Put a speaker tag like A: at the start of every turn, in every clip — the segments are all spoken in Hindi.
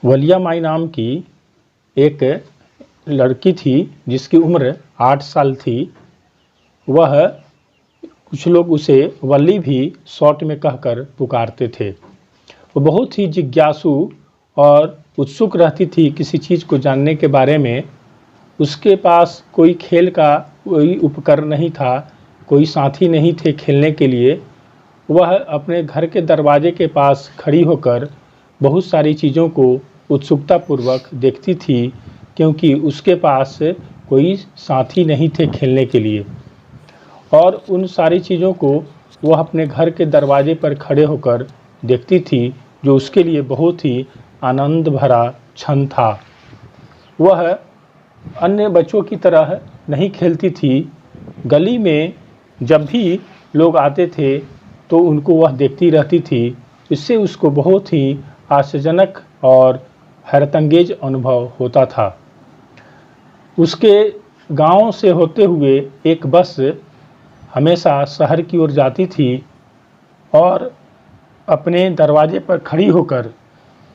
A: वलिया माई नाम की एक लड़की थी जिसकी उम्र 8 साल थी। वह कुछ लोग उसे वल्ली भी शॉर्ट में कहकर पुकारते थे। वो बहुत ही जिज्ञासु और उत्सुक रहती थी किसी चीज़ को जानने के बारे में। उसके पास कोई खेल का कोई उपकरण नहीं था, कोई साथी नहीं थे खेलने के लिए। वह अपने घर के दरवाजे के पास खड़ी होकर बहुत सारी चीज़ों को उत्सुकतापूर्वक देखती थी, क्योंकि उसके पास कोई साथी नहीं थे खेलने के लिए। और उन सारी चीज़ों को वह अपने घर के दरवाजे पर खड़े होकर देखती थी, जो उसके लिए बहुत ही आनंद भरा क्षण था। वह अन्य बच्चों की तरह नहीं खेलती थी। गली में जब भी लोग आते थे तो उनको वह देखती रहती थी। इससे उसको बहुत ही आश्चर्यजनक और हैरतअंगेज अनुभव होता था। उसके गांव से होते हुए एक बस हमेशा शहर की ओर जाती थी और अपने दरवाजे पर खड़ी होकर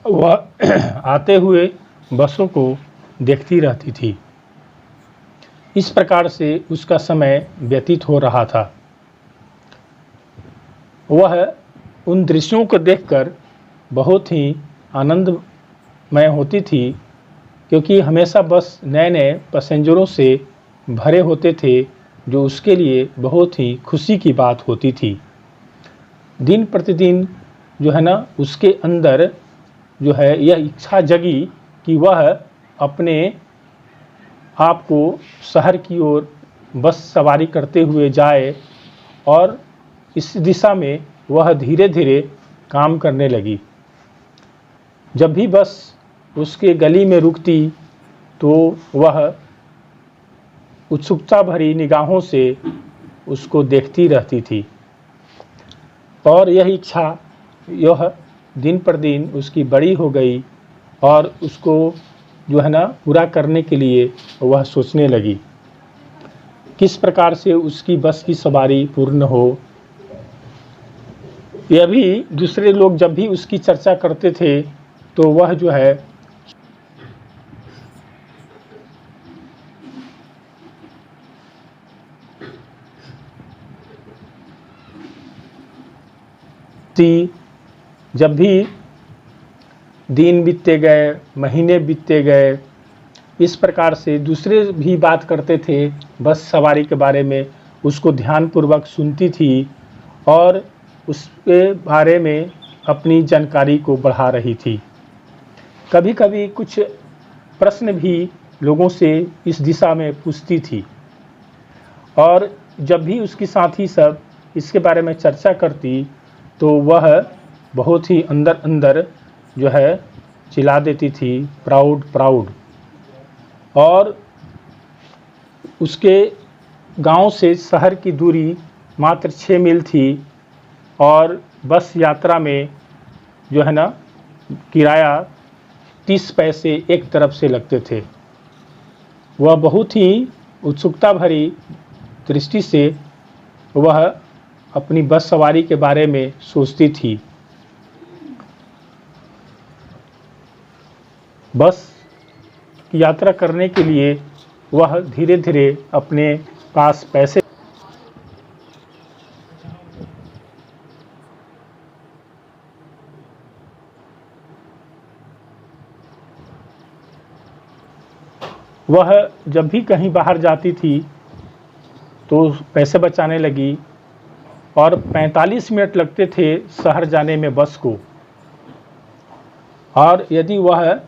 A: वह आते हुए बसों को देखती रहती थी। इस प्रकार से उसका समय व्यतीत हो रहा था। वह उन दृश्यों को देखकर बहुत ही आनंदमय होती थी, क्योंकि हमेशा बस नए नए पैसेंजरों से भरे होते थे, जो उसके लिए बहुत ही खुशी की बात होती थी। दिन प्रतिदिन जो है ना, उसके अंदर जो है यह इच्छा जगी कि वह अपने आप को शहर की ओर बस सवारी करते हुए जाए, और इस दिशा में वह धीरे धीरे काम करने लगी। जब भी बस उसके गली में रुकती तो वह उत्सुकता भरी निगाहों से उसको देखती रहती थी, और यह इच्छा यह दिन पर दिन उसकी बड़ी हो गई, और उसको जो है ना पूरा करने के लिए वह सोचने लगी किस प्रकार से उसकी बस की सवारी पूर्ण हो। यह भी दूसरे लोग जब भी उसकी चर्चा करते थे तो वह जो है जब भी दिन बीतते गए, महीने बीतते गए, इस प्रकार से दूसरे भी बात करते थे बस सवारी के बारे में। उसको ध्यानपूर्वक सुनती थी और उसके बारे में अपनी जानकारी को बढ़ा रही थी। कभी कभी कुछ प्रश्न भी लोगों से इस दिशा में पूछती थी, और जब भी उसकी साथी सब इसके बारे में चर्चा करती तो वह बहुत ही अंदर अंदर जो है चिल्ला देती थी, प्राउड प्राउड। और उसके गांव से शहर की दूरी मात्र 6 मील थी, और बस यात्रा में जो है ना किराया 30 पैसे एक तरफ से लगते थे। वह बहुत ही उत्सुकता भरी दृष्टि से वह अपनी बस सवारी के बारे में सोचती थी। बस की यात्रा करने के लिए वह धीरे धीरे अपने पास पैसे वह जब भी कहीं बाहर जाती थी तो पैसे बचाने लगी, और 45 मिनट लगते थे शहर जाने में बस को। और यदि वह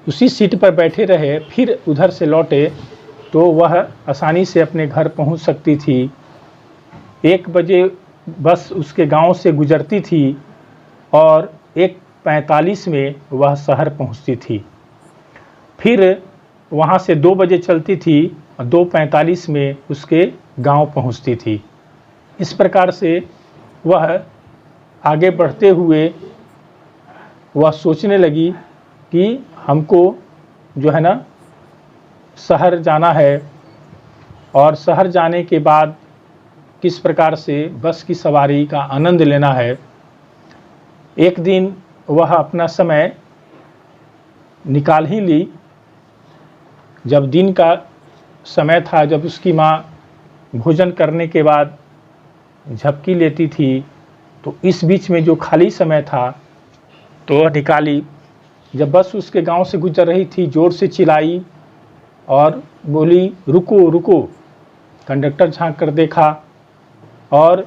A: उसी सीट पर बैठे रहे फिर उधर से लौटे तो वह आसानी से अपने घर पहुंच सकती थी। 1 बजे बस उसके गांव से गुजरती थी और 1:45 में वह शहर पहुंचती थी। फिर वहां से 2 बजे चलती थी और 2:45 में उसके गांव पहुंचती थी। इस प्रकार से वह आगे बढ़ते हुए वह सोचने लगी कि हमको जो है ना शहर जाना है, और शहर जाने के बाद किस प्रकार से बस की सवारी का आनंद लेना है। एक दिन वह अपना समय निकाल ही ली। जब दिन का समय था, जब उसकी माँ भोजन करने के बाद झपकी लेती थी, तो इस बीच में जो खाली समय था तो वह निकाली। जब बस उसके गांव से गुजर रही थी, ज़ोर से चिल्लाई और बोली, रुको रुको। कंडक्टर झांक कर देखा और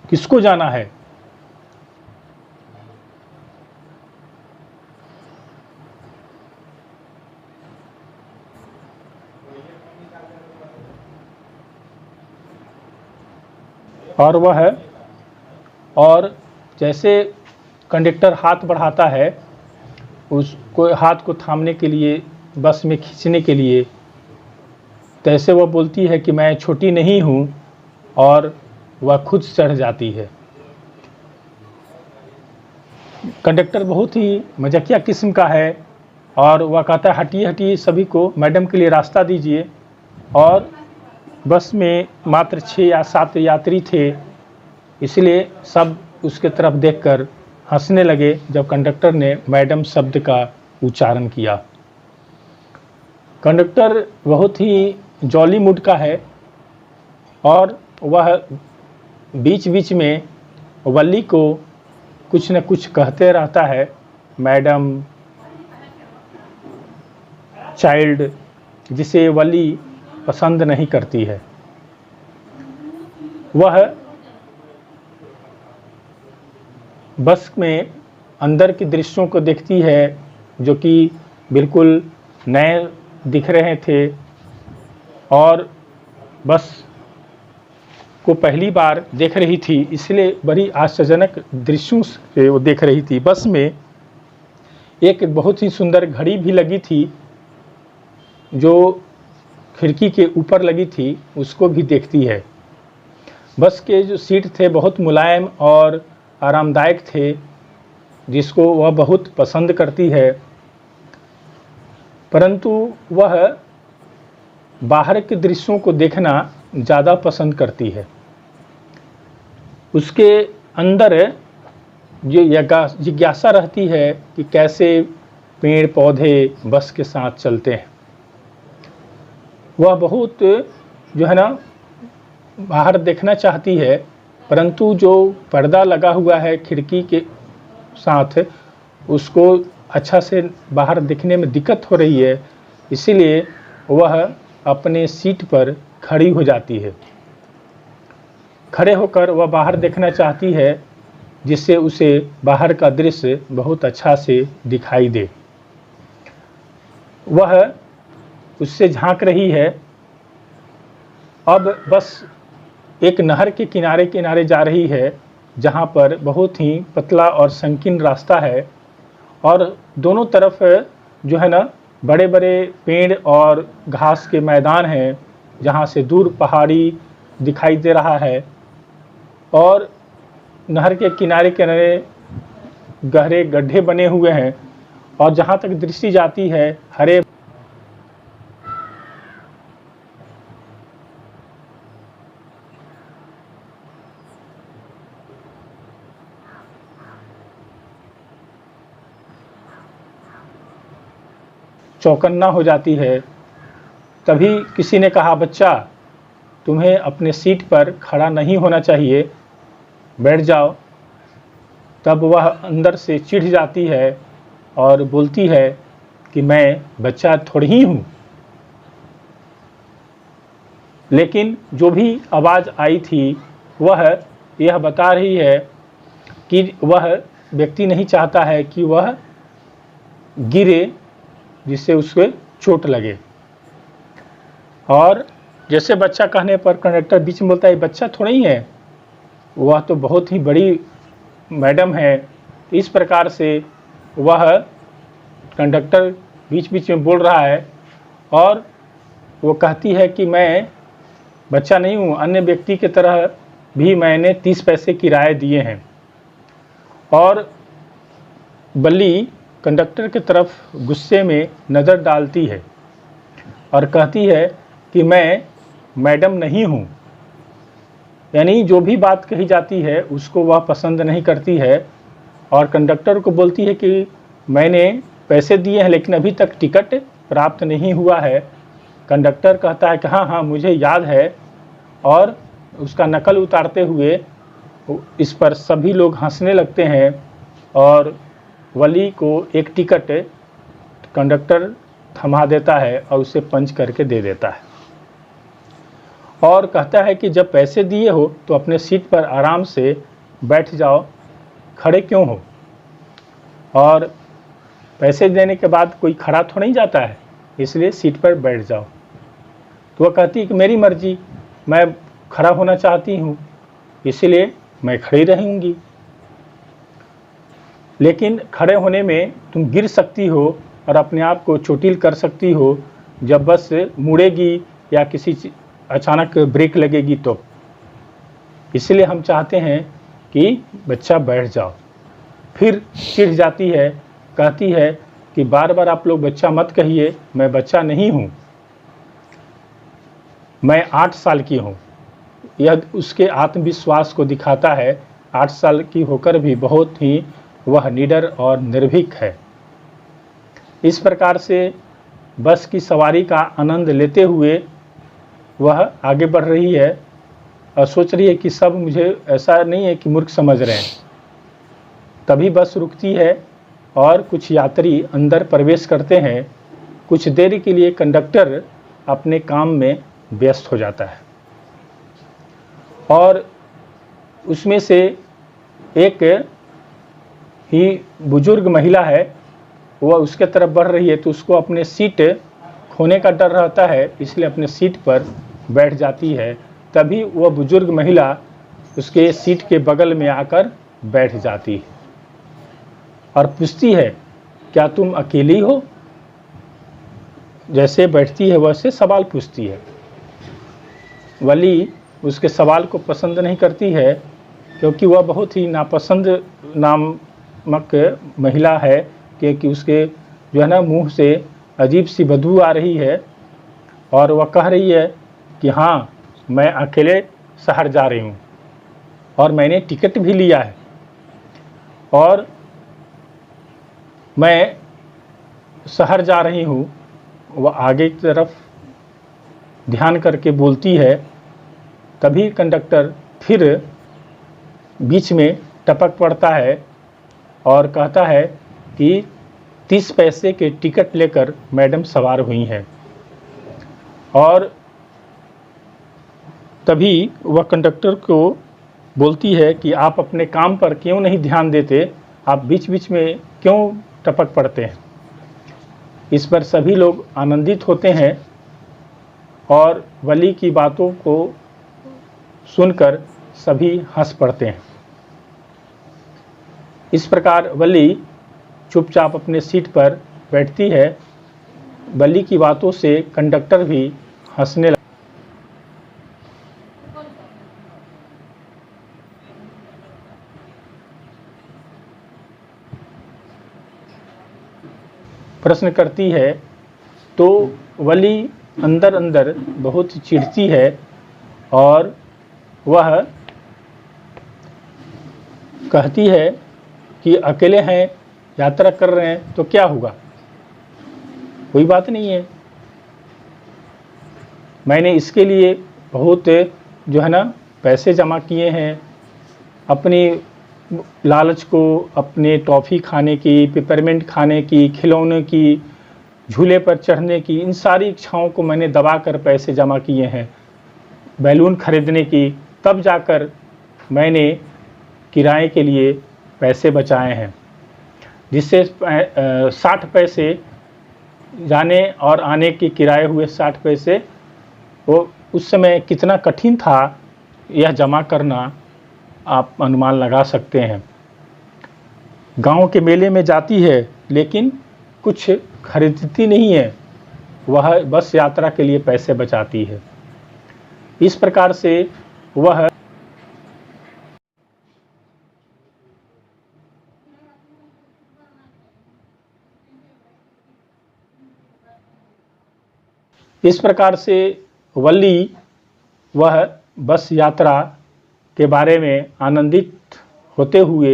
A: किसको जाना है? और जैसे कंडक्टर हाथ बढ़ाता है उसको, हाथ को थामने के लिए, बस में खींचने के लिए, तैसे वह बोलती है कि मैं छोटी नहीं हूँ, और वह खुद चढ़ जाती है। कंडक्टर बहुत ही मजाकिया किस्म का है और वह कहता है, हटिए हटिए, सभी को, मैडम के लिए रास्ता दीजिए। और बस में मात्र 6 या 7 यात्री थे, इसलिए सब उसके तरफ देखकर हंसने लगे जब कंडक्टर ने मैडम शब्द का उच्चारण किया। कंडक्टर बहुत ही जॉली मूड का है और वह बीच बीच में वल्ली को कुछ न कुछ कहते रहता है, मैडम, चाइल्ड, जिसे वल्ली पसंद नहीं करती है। वह बस में अंदर के दृश्यों को देखती है जो कि बिल्कुल नए दिख रहे थे और बस को पहली बार देख रही थी, इसलिए बड़ी आश्चर्यजनक दृश्यों से वो देख रही थी। बस में एक बहुत ही सुंदर घड़ी भी लगी थी जो खिड़की के ऊपर लगी थी, उसको भी देखती है। बस के जो सीट थे बहुत मुलायम और आरामदायक थे, जिसको वह बहुत पसंद करती है, परंतु वह बाहर के दृश्यों को देखना ज़्यादा पसंद करती है। उसके अंदर ये जिज्ञासा रहती है कि कैसे पेड़ पौधे बस के साथ चलते हैं। वह बहुत जो है ना बाहर देखना चाहती है, परंतु जो पर्दा लगा हुआ है खिड़की के साथ, उसको अच्छा से बाहर दिखने में दिक्कत हो रही है, इसीलिए वह अपने सीट पर खड़ी हो जाती है। खड़े होकर वह बाहर देखना चाहती है, जिससे उसे बाहर का दृश्य बहुत अच्छा से दिखाई दे। वह उससे झांक रही है। अब बस एक नहर के किनारे किनारे जा रही है, जहाँ पर बहुत ही पतला और संकीर्ण रास्ता है और दोनों तरफ जो है ना बड़े बड़े पेड़ और घास के मैदान हैं, जहाँ से दूर पहाड़ी दिखाई दे रहा है और नहर के किनारे किनारे गहरे गड्ढे बने हुए हैं और जहाँ तक दृष्टि जाती है हरे चौकन्ना हो जाती है। तभी किसी ने कहा, बच्चा, तुम्हें अपने सीट पर खड़ा नहीं होना चाहिए, बैठ जाओ। तब वह अंदर से चिढ़ जाती है और बोलती है कि मैं बच्चा थोड़ी ही हूँ। लेकिन जो भी आवाज़ आई थी वह यह बता रही है कि वह व्यक्ति नहीं चाहता है कि वह गिरे, जिससे उसके चोट लगे। और जैसे बच्चा कहने पर कंडक्टर बीच में बोलता है, बच्चा थोड़ा ही है, वह तो बहुत ही बड़ी मैडम है। इस प्रकार से वह कंडक्टर बीच बीच में बोल रहा है और वो कहती है कि मैं बच्चा नहीं हूँ, अन्य व्यक्ति की तरह भी मैंने 30 पैसे किराए दिए हैं। और बल्ली कंडक्टर की तरफ गुस्से में नज़र डालती है और कहती है कि मैं मैडम नहीं हूँ। यानी जो भी बात कही जाती है उसको वह पसंद नहीं करती है और कंडक्टर को बोलती है कि मैंने पैसे दिए हैं लेकिन अभी तक टिकट प्राप्त नहीं हुआ है। कंडक्टर कहता है कि हाँ हाँ मुझे याद है, और उसका नकल उतारते हुए इस पर सभी लोग हंसने लगते हैं और वली को एक टिकट कंडक्टर थमा देता है और उसे पंच करके दे देता है और कहता है कि जब पैसे दिए हो तो अपने सीट पर आराम से बैठ जाओ, खड़े क्यों हो। और पैसे देने के बाद कोई खड़ा तो नहीं जाता है, इसलिए सीट पर बैठ जाओ। तो वह कहती है कि मेरी मर्जी, मैं खड़ा होना चाहती हूँ, इसलिए मैं खड़ी रहूँगी। लेकिन खड़े होने में तुम गिर सकती हो और अपने आप को चोटिल कर सकती हो जब बस मुड़ेगी या किसी अचानक ब्रेक लगेगी तो। इसलिए हम चाहते हैं कि बच्चा बैठ जाओ। फिर चिढ़ जाती है, कहती है कि बार बार आप लोग बच्चा मत कहिए, मैं बच्चा नहीं हूँ, मैं 8 साल की हूँ। यह उसके आत्मविश्वास को दिखाता है। 8 साल की होकर भी बहुत ही वह निडर और निर्भीक है। इस प्रकार से बस की सवारी का आनंद लेते हुए वह आगे बढ़ रही है और सोच रही है कि सब मुझे ऐसा नहीं है कि मूर्ख समझ रहे हैं। तभी बस रुकती है और कुछ यात्री अंदर प्रवेश करते हैं। कुछ देर के लिए कंडक्टर अपने काम में व्यस्त हो जाता है और उसमें से एक ही बुजुर्ग महिला है, वह उसके तरफ बढ़ रही है तो उसको अपने सीट खोने का डर रहता है, इसलिए अपने सीट पर बैठ जाती है। तभी वह बुजुर्ग महिला उसके सीट के बगल में आकर बैठ जाती है और पूछती है, क्या तुम अकेली हो। जैसे बैठती है वैसे सवाल पूछती है। वली उसके सवाल को पसंद नहीं करती है क्योंकि वह बहुत ही नापसंद नामक महिला है, क्योंकि उसके जो है ना मुंह से अजीब सी बदबू आ रही है और वह कह रही है कि हाँ मैं अकेले शहर जा रही हूँ और मैंने टिकट भी लिया है और मैं शहर जा रही हूँ। वह आगे की तरफ ध्यान करके बोलती है। तभी कंडक्टर फिर बीच में टपक पड़ता है और कहता है कि 30 पैसे के टिकट लेकर मैडम सवार हुई हैं। और तभी वह कंडक्टर को बोलती है कि आप अपने काम पर क्यों नहीं ध्यान देते, आप बीच बीच में क्यों टपक पड़ते हैं। इस पर सभी लोग आनंदित होते हैं और वली की बातों को सुनकर सभी हंस पड़ते हैं। इस प्रकार वली चुपचाप अपने सीट पर बैठती है। वली की बातों से कंडक्टर भी हंसने लगता है। प्रश्न करती है तो वली अंदर अंदर बहुत चिढ़ती है और वह कहती है कि अकेले हैं, यात्रा कर रहे हैं तो क्या हुआ, कोई बात नहीं है। मैंने इसके लिए बहुत जो है ना पैसे जमा किए हैं, अपनी लालच को, अपने टॉफ़ी खाने की, पिपरमिंट खाने की, खिलौने की, झूले पर चढ़ने की, इन सारी इच्छाओं को मैंने दबा कर पैसे जमा किए हैं, बैलून खरीदने की, तब जाकर मैंने किराए के लिए पैसे बचाए हैं, जिससे 60 पैसे जाने और आने के किराए हुए 60 पैसे। वो उस समय कितना कठिन था यह जमा करना, आप अनुमान लगा सकते हैं। गांव के मेले में जाती है लेकिन कुछ खरीदती नहीं है, वह बस यात्रा के लिए पैसे बचाती है। इस प्रकार से वह वली वह बस यात्रा के बारे में आनंदित होते हुए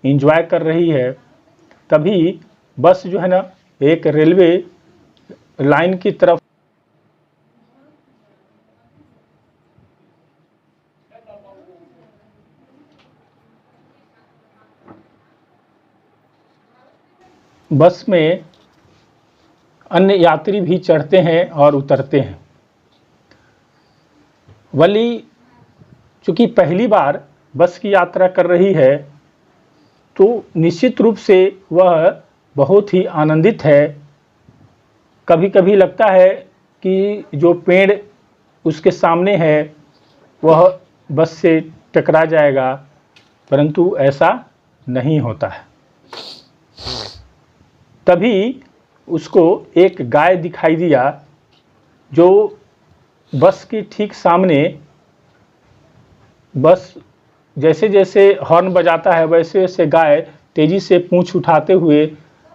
A: एंजॉय कर रही है। तभी बस जो है ना एक रेलवे लाइन की तरफ बस में अन्य यात्री भी चढ़ते हैं और उतरते हैं। वली चूंकि पहली बार बस की यात्रा कर रही है तो निश्चित रूप से वह बहुत ही आनंदित है। कभी कभी लगता है कि जो पेड़ उसके सामने है वह बस से टकरा जाएगा, परंतु ऐसा नहीं होता है। तभी उसको एक गाय दिखाई दिया जो बस के ठीक सामने, बस जैसे जैसे हॉर्न बजाता है वैसे वैसे गाय तेजी से पूंछ उठाते हुए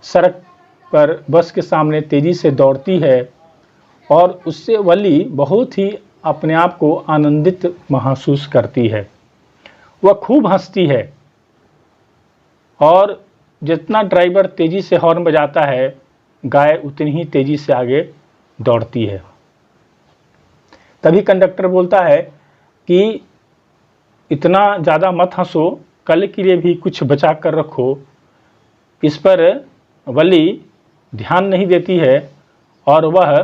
A: सड़क पर बस के सामने तेजी से दौड़ती है और उससे वली बहुत ही अपने आप को आनंदित महसूस करती है। वह खूब हंसती है और जितना ड्राइवर तेजी से हॉर्न बजाता है गाय उतनी ही तेजी से आगे दौड़ती है। तभी कंडक्टर बोलता है कि इतना ज़्यादा मत हंसो, कल के लिए भी कुछ बचा कर रखो। इस पर वली ध्यान नहीं देती है और वह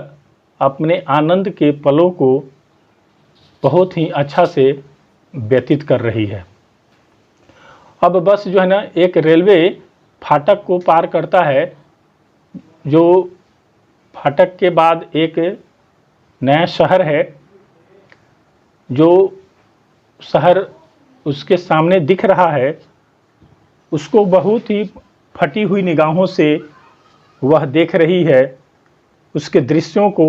A: अपने आनंद के पलों को बहुत ही अच्छा से व्यतीत कर रही है। अब बस जो है ना एक रेलवे फाटक को पार करता है, जो फाटक के बाद एक नया शहर है। जो शहर उसके सामने दिख रहा है उसको बहुत ही फटी हुई निगाहों से वह देख रही है। उसके दृश्यों को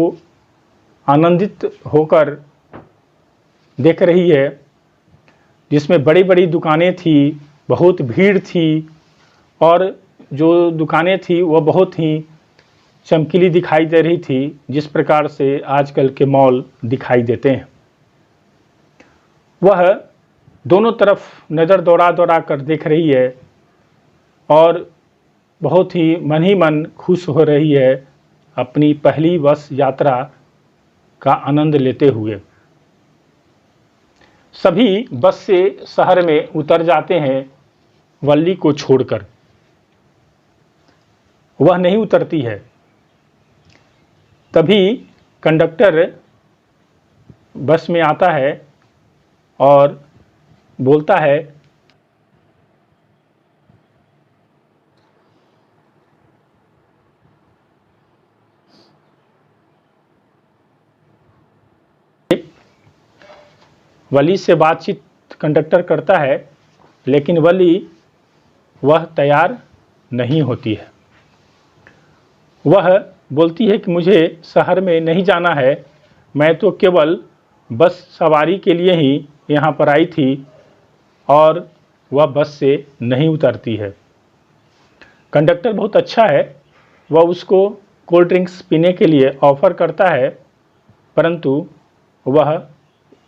A: आनंदित होकर देख रही है, जिसमें बड़ी बड़ी दुकानें थी, बहुत भीड़ थी और जो दुकानें थी वह बहुत ही चमकीली दिखाई दे रही थी, जिस प्रकार से आजकल के मॉल दिखाई देते हैं। वह दोनों तरफ नज़र दौड़ा दौड़ा कर देख रही है और बहुत ही मन खुश हो रही है अपनी पहली बस यात्रा का आनंद लेते हुए। सभी बस से शहर में उतर जाते हैं वल्ली को छोड़कर। वह नहीं उतरती है। तभी कंडक्टर बस में आता है और बोलता है, वली से बातचीत कंडक्टर करता है, लेकिन वली वह तैयार नहीं होती है। वह बोलती है कि मुझे शहर में नहीं जाना है, मैं तो केवल बस सवारी के लिए ही यहाँ पर आई थी, और वह बस से नहीं उतरती है। कंडक्टर बहुत अच्छा है, वह उसको कोल्ड ड्रिंक्स पीने के लिए ऑफ़र करता है, परंतु वह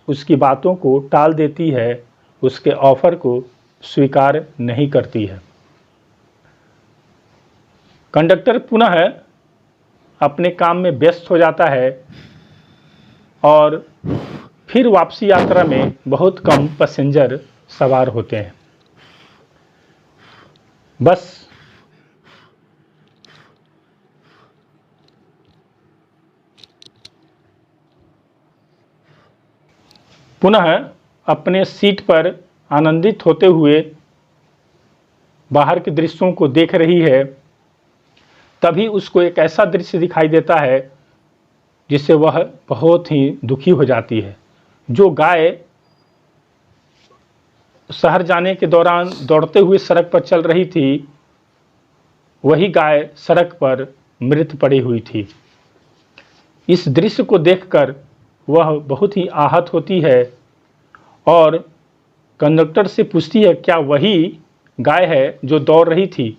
A: उसकी बातों को टाल देती है, उसके ऑफ़र को स्वीकार नहीं करती है। कंडक्टर पुनः अपने काम में व्यस्त हो जाता है और फिर वापसी यात्रा में बहुत कम पैसेंजर सवार होते हैं। बस पुनः अपने सीट पर आनंदित होते हुए बाहर के दृश्यों को देख रही है। तभी उसको एक ऐसा दृश्य दिखाई देता है जिससे वह बहुत ही दुखी हो जाती है। जो गाय शहर जाने के दौरान दौड़ते हुए सड़क पर चल रही थी, वही गाय सड़क पर मृत पड़ी हुई थी। इस दृश्य को देखकर वह बहुत ही आहत होती है और कंडक्टर से पूछती है, क्या वही गाय है जो दौड़ रही थी?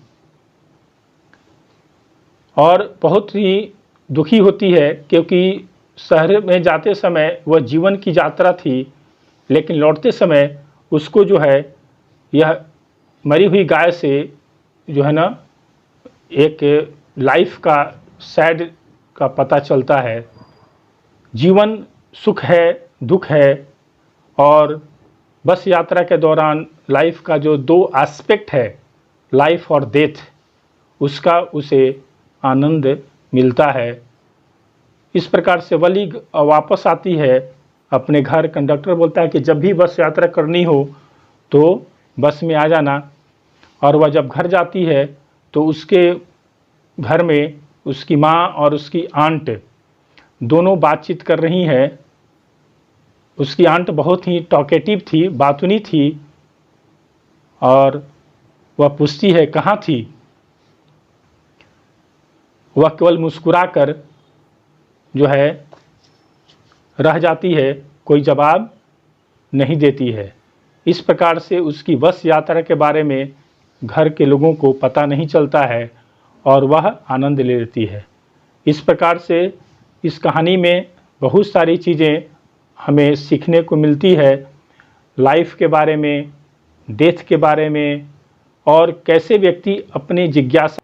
A: और बहुत ही दुखी होती है, क्योंकि शहर में जाते समय वह जीवन की यात्रा थी, लेकिन लौटते समय उसको जो है यह मरी हुई गाय से जो है ना एक लाइफ का सैड का पता चलता है। जीवन सुख है, दुख है, और बस यात्रा के दौरान लाइफ का जो दो एस्पेक्ट है, लाइफ और डेथ, उसका उसे आनंद मिलता है। इस प्रकार से वली वापस आती है अपने घर। कंडक्टर बोलता है कि जब भी बस यात्रा करनी हो तो बस में आ जाना। और वह जब घर जाती है तो उसके घर में उसकी माँ और उसकी आंट दोनों बातचीत कर रही हैं। उसकी आंट बहुत ही टॉकेटिव थी, बातूनी थी, और वह पूछती है कहाँ थी। वह केवल मुस्कुराकर जो है रह जाती है, कोई जवाब नहीं देती है। इस प्रकार से उसकी बस यात्रा के बारे में घर के लोगों को पता नहीं चलता है और वह आनंद ले लेती है। इस प्रकार से इस कहानी में बहुत सारी चीज़ें हमें सीखने को मिलती है, लाइफ के बारे में, डेथ के बारे में, और कैसे व्यक्ति अपनी जिज्ञासा